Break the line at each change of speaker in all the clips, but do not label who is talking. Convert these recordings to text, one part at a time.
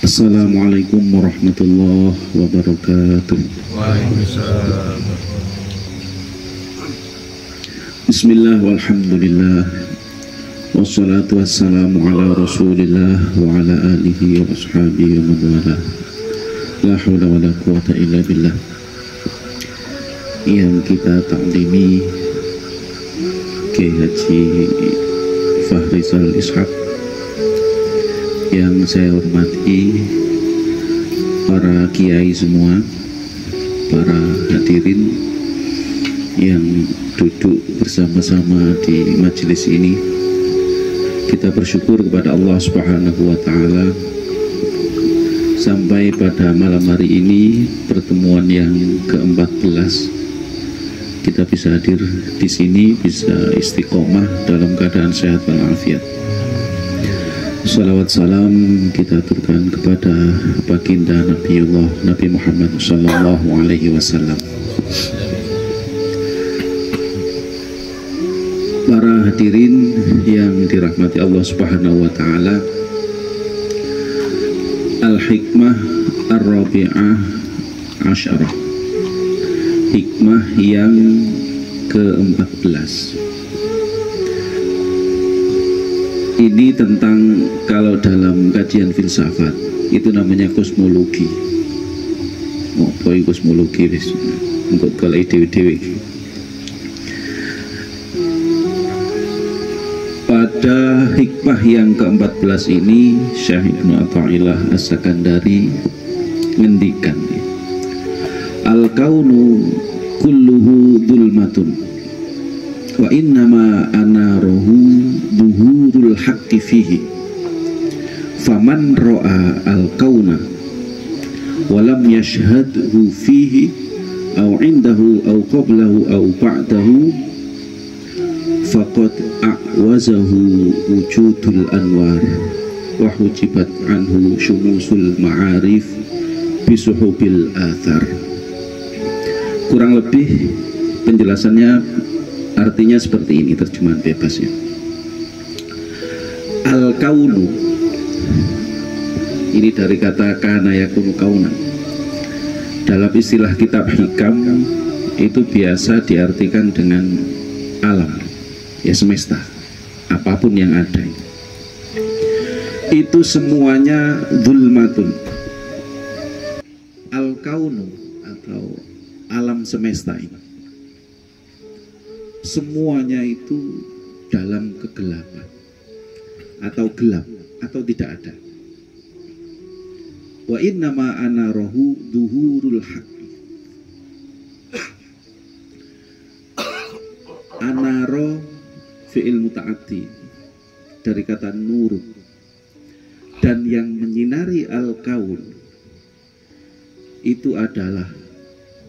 Assalamualaikum warahmatullahi wabarakatuh.
Waalaikumsalam.
Bismillah walhamdulillah wassalatu wassalamu ala rasulillah wa ala alihi wa ashabihi wa man wala. La hawla wa la quwata illa billah. Yang kita taklimi Kiai Haji Fahrizal Ishaq, yang saya hormati para kiai semua, para hadirin yang duduk bersama-sama di majelis ini. Kita bersyukur kepada Allah Subhanahu wa Ta'ala sampai pada malam hari ini, pertemuan yang ke-14, kita bisa hadir di sini, bisa istiqomah dalam keadaan sehat walafiat. Salawat salam kita aturkan kepada baginda Nabiullah Nabi Muhammad sallallahu alaihi wasallam. Para hadirin yang dirahmati Allah Subhanahu wa Ta'ala, Al-Hikmah Ar-Rabi'ah Asyarah, hikmah yang ke-14. Ini tentang, kalau dalam kajian filsafat itu namanya kosmologi. Apa itu kosmologi? Untuk kalau dewi-dewi. Pada hikmah yang ke-14 ini, Syekh Ibnu Athaillah As-Sakandari ngendikan, al-kaunu kulluhu dhulmatun wa innama anaruhu duhurul haqqi fihi, faman ra'a al-kauna wa lam yashhadhu fihi aw indahu aw qablahu aw ba'dahu faqad a'wazahu wujudul anwar wa hujibat anhu syumusul ma'arif bisuhubil athar. Kurang lebih penjelasannya artinya seperti ini, terjemahan bebasnya. Al-kaunu, ini dari kata kana yakunu kaunan. Dalam istilah kitab hikam itu biasa diartikan dengan alam, ya semesta, apapun yang ada. Itu semuanya dzulmatun. Al-kaunu atau alam semesta ini, semuanya itu dalam kegelapan atau gelap atau tidak ada. Wa innama anarahu duhurul haqqi. Anaro fi'il muta'addi dari kata nur, dan yang menyinari al-kaun itu adalah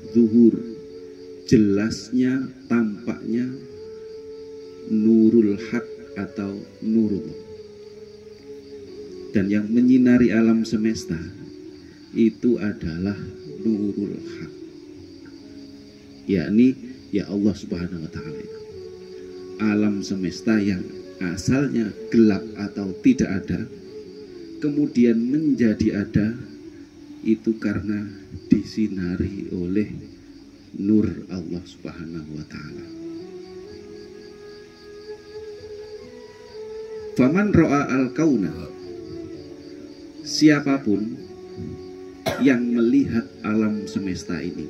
zuhur, jelasnya, tampaknya nurul haq atau nurul. Dan yang menyinari alam semesta itu adalah nurul haq, yakni ya Allah Subhanahu wa Ta'ala. Alam semesta yang asalnya gelap atau tidak ada, kemudian menjadi ada, itu karena disinari oleh nur Allah Subhanahu wa Ta'ala. Faman ro'a al-kauna, siapapun yang melihat alam semesta ini,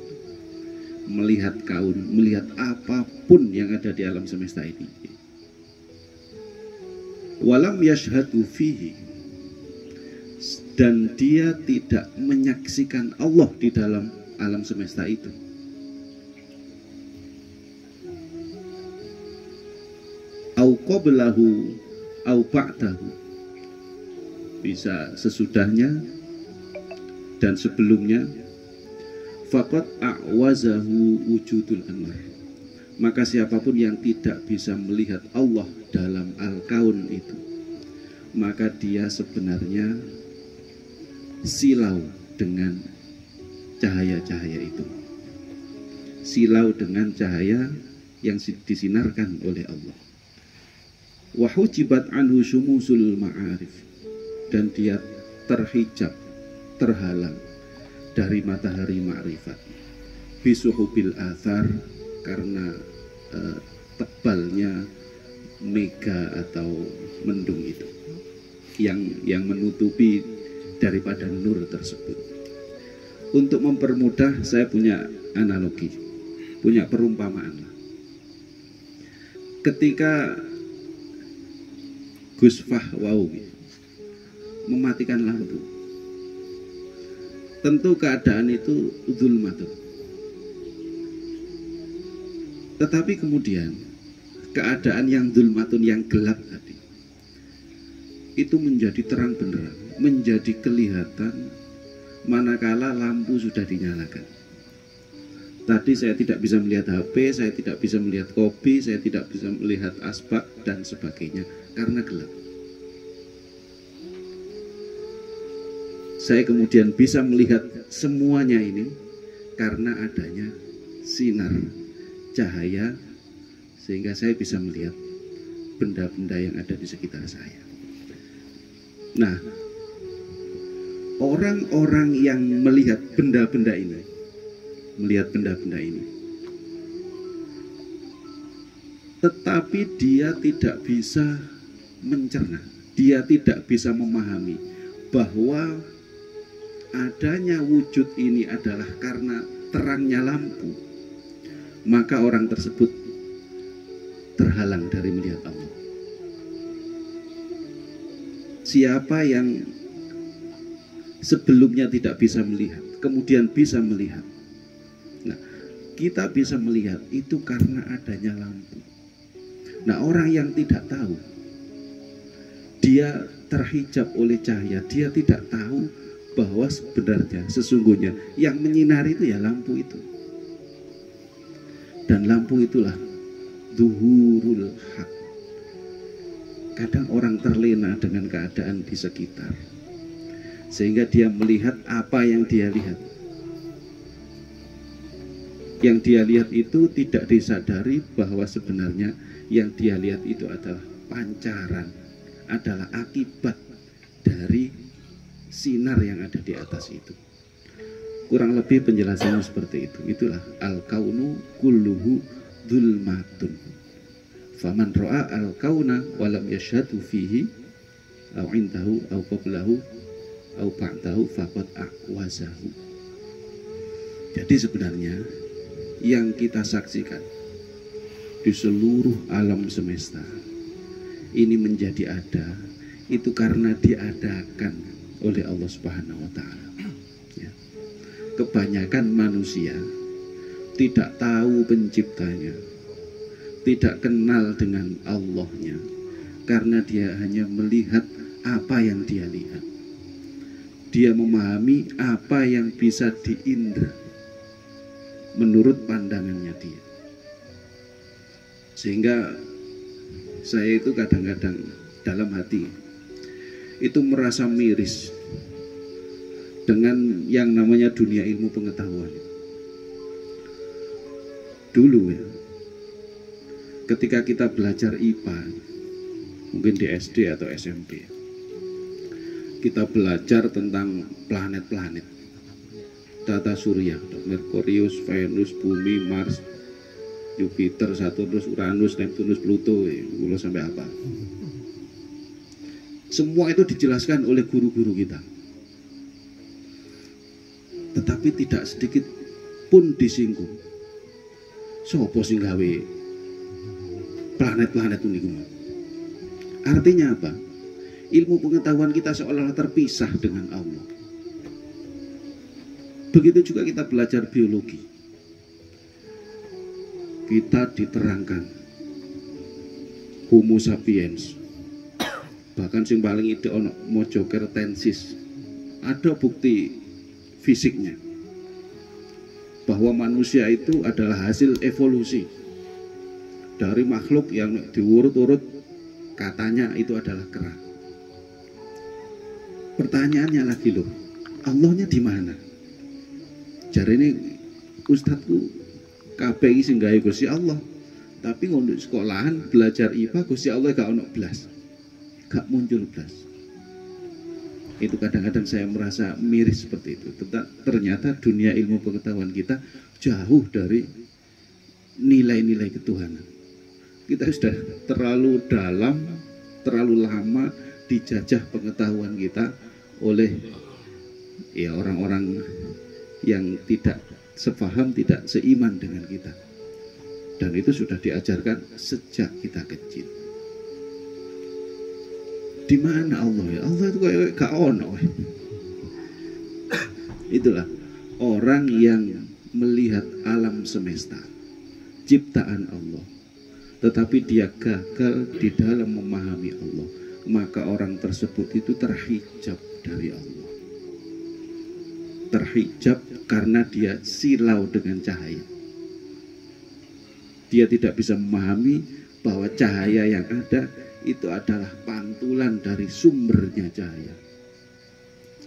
melihat kaun, melihat apapun yang ada di alam semesta ini, walam yashhadu fihi, dan dia tidak menyaksikan Allah di dalam alam semesta itu, au qablahu au ba'dahu, bisa sesudahnya dan sebelumnya, faqad a'wazahu wujudul anwar, maka siapapun yang tidak bisa melihat Allah dalam al-kaun itu, maka dia sebenarnya silau dengan cahaya-cahaya itu, silau dengan cahaya yang disinarkan oleh Allah. Wa hujibat anhu syumusul ma'arif, dan dia terhijab, terhalang dari matahari ma'rifat. Bisuhubil athar, karena tebalnya mega atau mendung itu yang menutupi daripada nur tersebut. Untuk mempermudah, saya punya analogi, punya perumpamaan. Ketika Gus Fahwau mematikan lampu, tentu keadaan itu zulmatun. Tetapi kemudian keadaan yang zulmatun, yang gelap tadi, itu menjadi terang benderang, menjadi kelihatan manakala lampu sudah dinyalakan. Tadi saya tidak bisa melihat HP, saya tidak bisa melihat kopi, saya tidak bisa melihat asbak dan sebagainya karena gelap. Saya kemudian bisa melihat semuanya ini karena adanya sinar cahaya, sehingga saya bisa melihat benda-benda yang ada di sekitar saya. Nah, orang-orang yang melihat benda-benda ini, tetapi dia tidak bisa mencerna, dia tidak bisa memahami bahwa adanya wujud ini adalah karena terangnya lampu, maka orang tersebut terhalang dari melihat Allah. Siapa yang sebelumnya tidak bisa melihat, kemudian bisa melihat. Nah, kita bisa melihat itu karena adanya lampu. Nah, orang yang tidak tahu, dia terhijab oleh cahaya, dia tidak tahu bahwa sebenarnya, sesungguhnya yang menyinari itu ya lampu itu. Dan lampu itulah zuhurul haq. Kadang orang terlena dengan keadaan di sekitar, sehingga dia melihat apa yang dia lihat. Yang dia lihat itu tidak disadari bahwa sebenarnya yang dia lihat itu adalah pancaran, adalah akibat dari sinar yang ada di atas itu. Kurang lebih penjelasannya seperti itu. Itulah al-kaunu kulluhu dzulmatun. Faman ro'a al-kauna walam yashhadu fihi aw indahu aw qablahu aw ba'dahu faqad aqwazahu. Jadi sebenarnya yang kita saksikan di seluruh alam semesta ini menjadi ada, itu karena diadakan oleh Allah Subhanahu wa taala. Ya. Kebanyakan manusia tidak tahu penciptanya, tidak kenal dengan Allahnya, karena dia hanya melihat apa yang dia lihat. Dia memahami apa yang bisa diindra menurut pandangannya dia. Sehingga saya itu kadang-kadang dalam hati itu merasa miris dengan yang namanya dunia ilmu pengetahuan. Dulu ya, ketika kita belajar IPA, mungkin di SD atau SMP, kita belajar tentang planet-planet, tata surya, Merkurius, Venus, Bumi, Mars, Jupiter, Saturnus, Uranus, Neptunus, Pluto, sampai apa. Semua itu dijelaskan oleh guru-guru kita. Tetapi tidak sedikit pun disinggung. Sopo sing gawe planet-planet ini? Artinya apa? Ilmu pengetahuan kita seolah-olah terpisah dengan Allah. Begitu juga kita belajar biologi. Kita diterangkan Homo sapiens, bahkan yang paling ide ono mojokertensis, ada bukti fisiknya bahwa manusia itu adalah hasil evolusi dari makhluk yang diurut-urut katanya itu adalah kera. Pertanyaannya lagi loh, Allahnya di mana? Jare ini ustadku KPI sing gawe Gusti Allah, tapi ngondok sekolahan belajar IPA Gusti Allah gak ono blas, gak muncul blas. Itu kadang-kadang saya merasa miris seperti itu. Ternyata dunia ilmu pengetahuan kita jauh dari nilai-nilai ketuhanan. Kita sudah terlalu dalam, terlalu lama dijajah pengetahuan kita oleh ya orang-orang yang tidak sepaham, tidak seiman dengan kita. Dan itu sudah diajarkan sejak kita kecil. Di mana Allah ya? Allah itu kayak gak ono. Itulah orang yang melihat alam semesta, ciptaan Allah, tetapi dia gagal di dalam memahami Allah, maka orang tersebut itu terhijab dari Allah. Terhijab karena dia silau dengan cahaya. Dia tidak bisa memahami bahwa cahaya yang ada itu adalah pantulan dari sumbernya cahaya.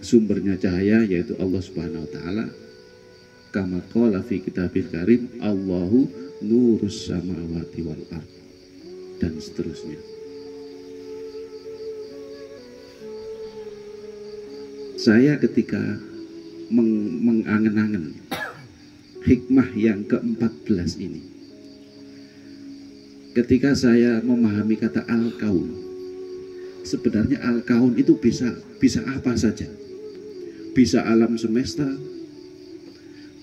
Sumbernya cahaya yaitu Allah Subhanahu wa taala. Kama qala fi kitabil karim, Allahu nurus samawati wal ard, dan seterusnya. Saya ketika mengangen-angen hikmah yang ke-14 ini, ketika saya memahami kata al-kaun, sebenarnya al-kaun itu bisa apa saja. Bisa alam semesta,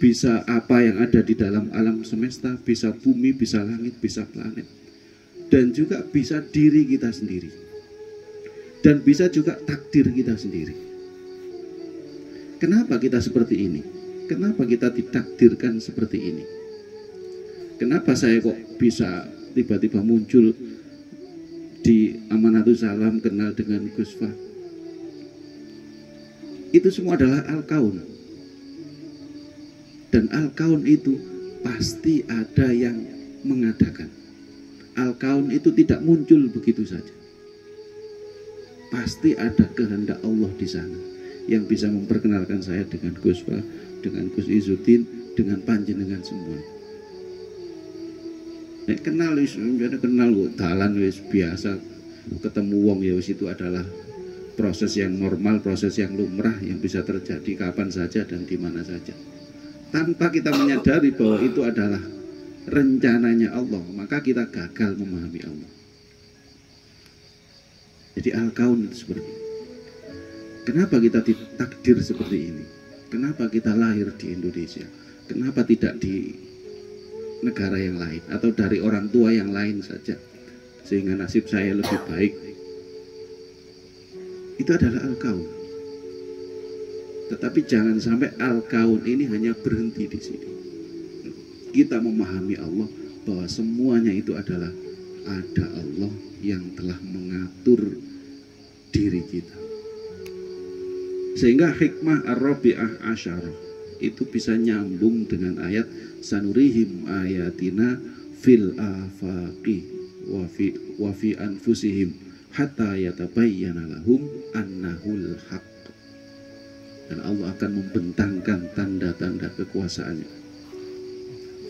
bisa apa yang ada di dalam alam semesta, bisa bumi, bisa langit, bisa planet, dan juga bisa diri kita sendiri, dan bisa juga takdir kita sendiri. Kenapa kita seperti ini? Kenapa kita ditakdirkan seperti ini? Kenapa saya kok bisa tiba-tiba muncul di Amanatul Salam, kenal dengan Gus Fah? Itu semua adalah al-kaun. Dan al-kaun itu pasti ada yang mengadakan. Al-kaun itu tidak muncul begitu saja. Pasti ada kehendak Allah di sana yang bisa memperkenalkan saya dengan Gus Fah, dengan Gus Izzuddin, dengan panjenengan semua. Kenal wis dalan wis biasa, ketemu wong ya wis, itu adalah proses yang normal, proses yang lumrah yang bisa terjadi kapan saja dan di mana saja. Tanpa kita menyadari bahwa itu adalah rencananya Allah, maka kita gagal memahami Allah. Jadi al-kaun itu seperti itu. Kenapa kita ditakdir seperti ini? Kenapa kita lahir di Indonesia? Kenapa tidak di negara yang lain atau dari orang tua yang lain saja, sehingga nasib saya lebih baik? Itu adalah al-kaun. Tetapi jangan sampai al-kaun ini hanya berhenti di sini. Kita memahami Allah bahwa semuanya itu adalah ada Allah yang telah mengatur diri kita. Sehingga hikmah ar-rabi'ah asyarah itu bisa nyambung dengan ayat sanurihim ayatina fil afaqi wa fi anfusihim hatta yatabayyana lahum annahul haq. Dan Allah akan membentangkan tanda-tanda kekuasaannya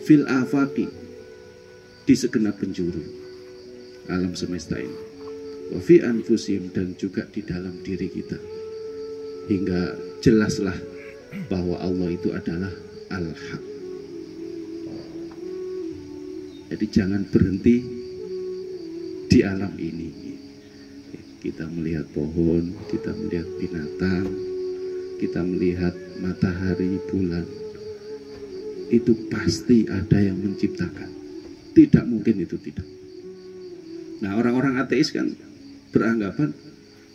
fil afaqi, di segenap penjuru alam semesta ini, wa fi anfusihim, dan juga di dalam diri kita, hingga jelaslah bahwa Allah itu adalah al-haq. Jadi jangan berhenti di alam ini. Kita melihat pohon, kita melihat binatang, kita melihat matahari, bulan, itu pasti ada yang menciptakan. Tidak mungkin itu tidak. Nah, orang-orang ateis kan beranggapan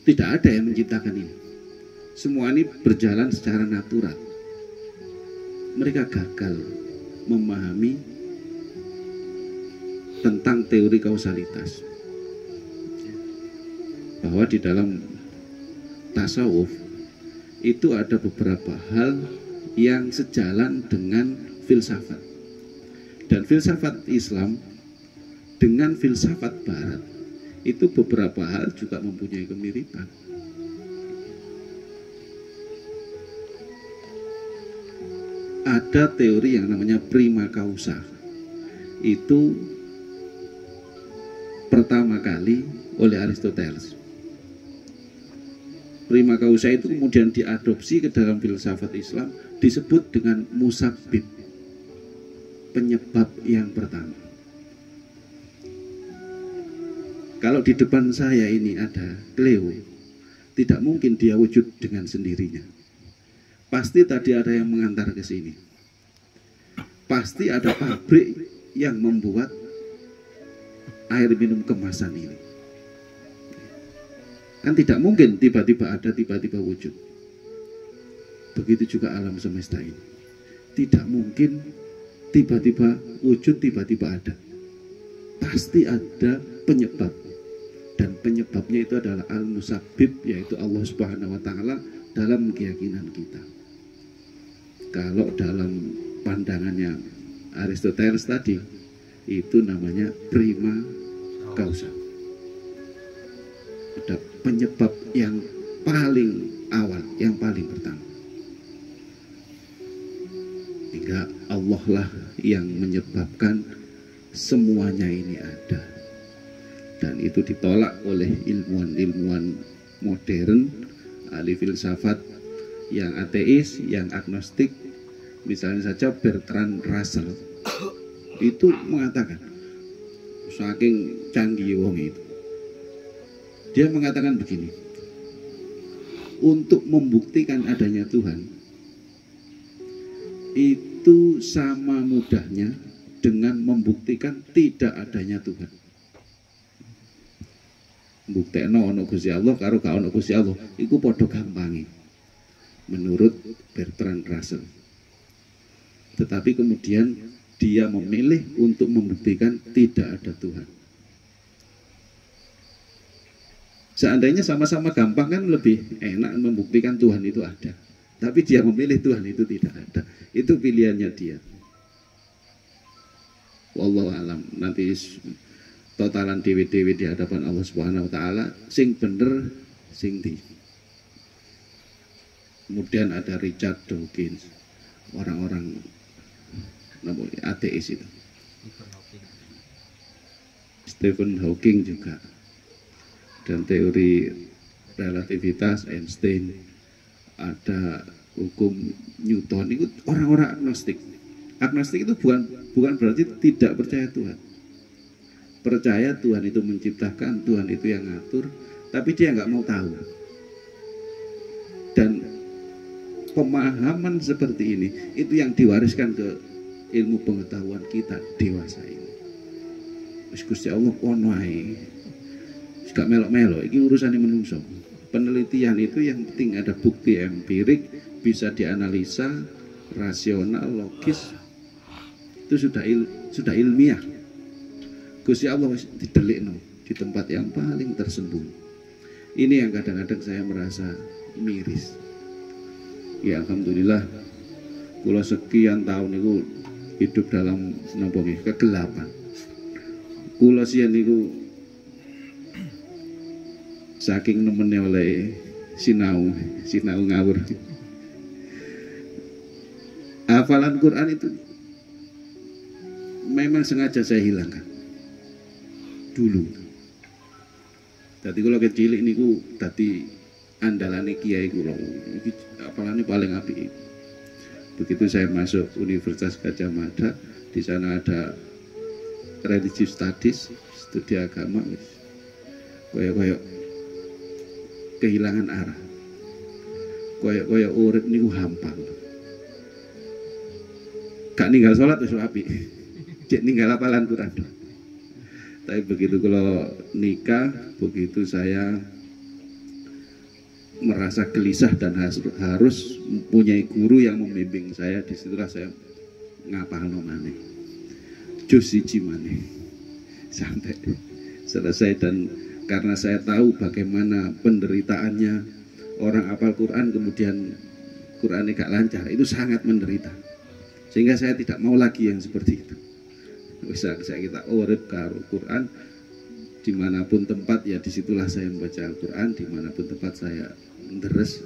tidak ada yang menciptakan ini. Semua ini berjalan secara natural. Mereka gagal memahami tentang teori kausalitas, bahwa di dalam tasawuf itu ada beberapa hal yang sejalan dengan filsafat. Dan filsafat Islam dengan filsafat Barat itu beberapa hal juga mempunyai kemiripan. Ada teori yang namanya prima causa. Itu pertama kali oleh Aristoteles. Prima causa itu kemudian diadopsi ke dalam filsafat Islam, disebut dengan musabbib, penyebab yang pertama. Kalau di depan saya ini ada Cleo, tidak mungkin dia wujud dengan sendirinya. Pasti tadi ada yang mengantar ke sini. Pasti ada pabrik yang membuat air minum kemasan ini. Kan tidak mungkin tiba-tiba ada, tiba-tiba wujud. Begitu juga alam semesta ini. Tidak mungkin tiba-tiba wujud, tiba-tiba ada. Pasti ada penyebab. Dan penyebabnya itu adalah al-musabbib, yaitu Allah Subhanahu wa Ta'ala dalam keyakinan kita. Kalau dalam pandangannya Aristoteles tadi, itu namanya prima causa. Ada penyebab yang paling awal, yang paling pertama. Hingga Allah lah yang menyebabkan semuanya ini ada. Dan itu ditolak oleh ilmuwan-ilmuwan modern, ahli filsafat yang ateis, yang agnostik. Misalnya saja Bertrand Russell itu mengatakan, saking canggih wong itu, dia mengatakan begini, untuk membuktikan adanya Tuhan itu sama mudahnya dengan membuktikan tidak adanya Tuhan. Buktekno ono Gusti Allah karo gak ono Gusti Allah iku padha gampange menurut Bertrand Russell. Tetapi kemudian dia memilih untuk membuktikan tidak ada Tuhan. Seandainya sama-sama gampang kan lebih enak membuktikan Tuhan itu ada. Tapi dia memilih Tuhan itu tidak ada. Itu pilihannya dia. Wallahu alam. Nanti totalan dewi-dewi di hadapan Allah Subhanahu wa Ta'ala, sing bener sing di. Kemudian ada Richard Dawkins, orang-orang ateis itu. Stephen Hawking juga, dan teori relativitas Einstein, ada hukum Newton. Itu orang-orang agnostik. Agnostik itu bukan berarti tidak percaya Tuhan. Percaya Tuhan itu menciptakan, Tuhan itu yang ngatur, tapi dia nggak mau tahu. Dan pemahaman seperti ini itu yang diwariskan ke ilmu pengetahuan kita dewasa ini. Gusti Allah kono ae. Gak melok-melok, ini urusan yang menungso. Penelitian itu yang penting ada bukti empirik, bisa dianalisa, rasional, logis. Itu sudah ilmiah. Gusti Allah didelikno di tempat yang paling tersembunyi. Ini yang kadang-kadang saya merasa miris. Ya alhamdulillah, kula sekian tahun itu hidup dalam kegelapan. Kula sian niku saking nemene oleh sinau ngawur. Hafalan Quran itu memang sengaja saya hilangkan dulu. Jadi kalau kecil ini ku tadi andalane kiai kula. Apalane paling apik. Begitu saya masuk Universitas Gadjah Mada, di sana ada religious studies, studi agama, koyok kehilangan arah. Koyok urip niku hampa. Gak ninggal sholat wis apik. Cek ninggal hafalan Quran. Tapi begitu kalau nikah, begitu saya merasa gelisah dan harus mempunyai guru yang membimbing saya, disitulah saya ngapalno maneh. Juz siji maneh. Sampai selesai, dan karena saya tahu bagaimana penderitaannya orang hafal Quran kemudian Qurannya gak lancar, itu sangat menderita. Sehingga saya tidak mau lagi yang seperti itu. Bisa saya kita urip karo Quran dimanapun tempat, ya disitulah saya membaca Al-Quran. Dimanapun tempat saya deres,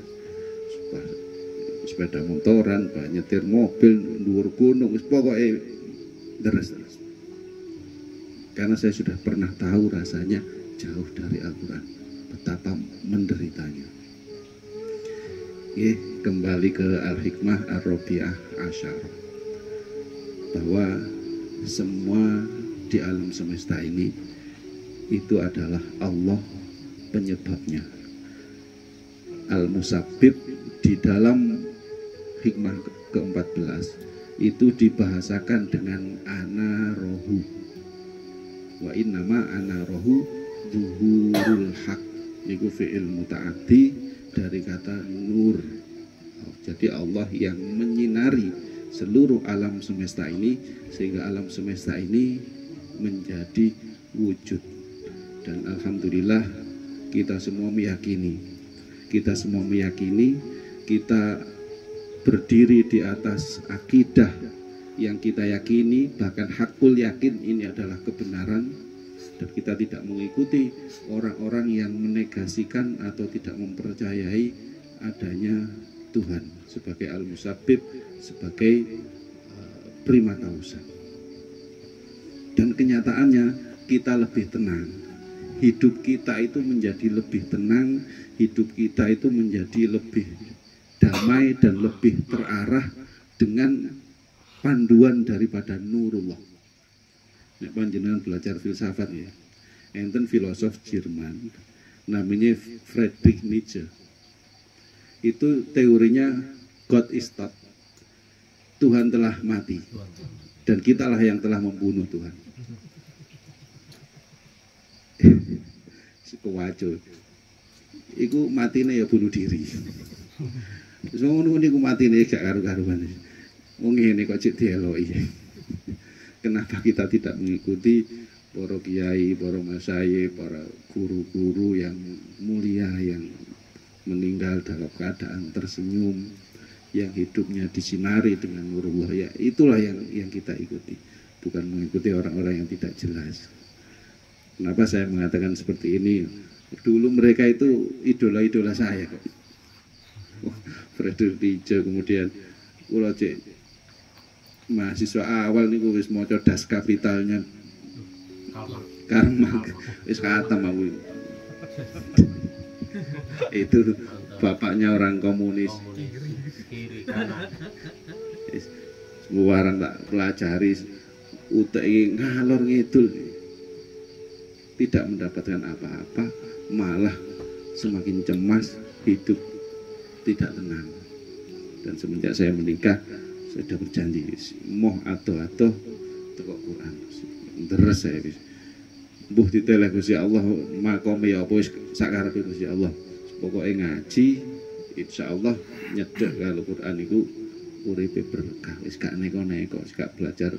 sepeda motoran, nyetir mobil, dhuwur gunung, pokoknya deres. Karena saya sudah pernah tahu rasanya jauh dari Al-Quran, betapa menderitanya. kembali ke Al-Hikmah Ar-Rabi'ah Asyar, bahwa semua di alam semesta ini itu adalah Allah penyebabnya. Al-Musabbib di dalam hikmah ke-14 itu dibahasakan dengan ana rohu, wa innama ana rohu zuhurul haq, itu fi'il muta'addi dari kata nur. Jadi Allah yang menyinari seluruh alam semesta ini sehingga alam semesta ini menjadi wujud. Dan alhamdulillah kita semua meyakini kita berdiri di atas akidah yang kita yakini, bahkan hakul yakin ini adalah kebenaran. Dan kita tidak mengikuti orang-orang yang menegasikan atau tidak mempercayai adanya Tuhan sebagai Al-Musabbib, sebagai primatausa. Dan kenyataannya kita lebih tenang. Hidup kita itu menjadi lebih tenang, hidup kita itu menjadi lebih damai dan lebih terarah dengan panduan daripada nurullah. Nek panjenengan belajar filsafat ya, enten filosof Jerman namanya Friedrich Nietzsche. Itu teorinya God is dead, Tuhan telah mati dan kitalah yang telah membunuh Tuhan. Kewajo iku matine ya bunuh diri. Wis ngono niku matine gak karu-karuan. Wong ngene kok cek dieloki. Kenapa kita tidak mengikuti para kiai, para masyayikh, para guru-guru yang mulia yang meninggal dalam keadaan tersenyum, yang hidupnya disinari dengan nurullah? Ya itulah yang kita ikuti, bukan mengikuti orang-orang yang tidak jelas. Kenapa saya mengatakan seperti ini? Dulu mereka itu idola-idola saya kok. Friedrich Nietzsche, kemudian kula cek mahasiswa awal niku wis maca Das Kapitalnya Karl Marx, wis khatam aku. Itu bapaknya orang komunis. Warang tak pelajari utek ngalor ngidul, tidak mendapatkan apa-apa, malah semakin cemas, hidup tidak tenang. Dan semenjak saya menikah, saya sudah berjanji moh ado-ado teko Quran. Deres saya wis. Mbuh diteleh Gusti Allah, makome ya apa wis sakarepe Gusti Allah. Pokoke ngaji insyaallah nyedhek kalau Quran iku uripe berkah. Wis gak neko-neko, wis gak belajar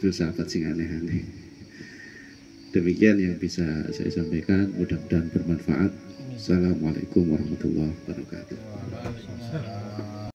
filsafat sing aneh-aneh. Demikian yang bisa saya sampaikan, mudah-mudahan bermanfaat. Assalamualaikum warahmatullahi wabarakatuh.